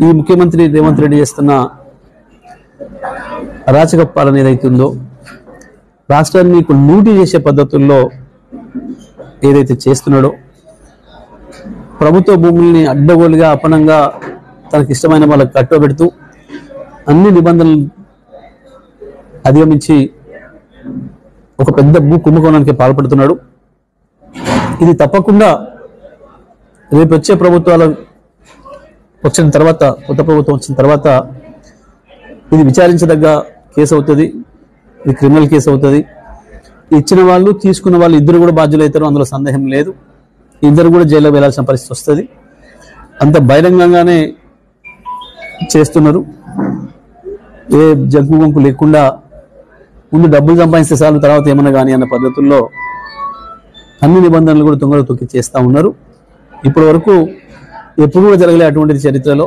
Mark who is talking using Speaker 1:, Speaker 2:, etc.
Speaker 1: ఈ ముఖ్యమంత్రి రేవంత్ రెడ్డి చేస్తున్న అరాచక పాలన ఏదైతుందో రాష్ట్రాన్ని లూటీ చేసే పద్ధతుల్లో ఏదైతే చేస్తున్నాడో ప్రభుత్వ భూముల్ని అడ్డగోలుగా అపనంగా తనకి ఇష్టమైన వాళ్ళకి కట్టబెడుతూ అన్ని నిబంధనలు అధిగమించి ఒక పెద్ద భూ కుంభకోణానికి పాల్పడుతున్నాడు. ఇది తప్పకుండా రేపు వచ్చే ప్రభుత్వాలు వచ్చిన తర్వాత, కొత్త ప్రభుత్వం వచ్చిన తర్వాత ఇది విచారించదగ్గ కేసు అవుతుంది. ఇది క్రిమినల్ కేసు అవుతుంది. ఇచ్చిన వాళ్ళు తీసుకున్న వాళ్ళు ఇద్దరు కూడా బాధ్యులు అవుతారు, అందులో సందేహం లేదు. ఇద్దరు కూడా జైల్లో వెళ్లాల్సిన పరిస్థితి వస్తుంది. అంత బహిరంగంగానే చేస్తున్నారు. ఏ జగ్గు వంకు లేకుండా ముందు డబ్బులు సంపాదిస్తే చాలు, తర్వాత ఏమన్నా కానీ అన్న పద్ధతుల్లో అన్ని నిబంధనలు కూడా తొంగలు తొక్కి చేస్తూ ఉన్నారు. ఇప్పటి వరకు ఎప్పుడు కూడా జరగలే అటువంటి చరిత్రలో.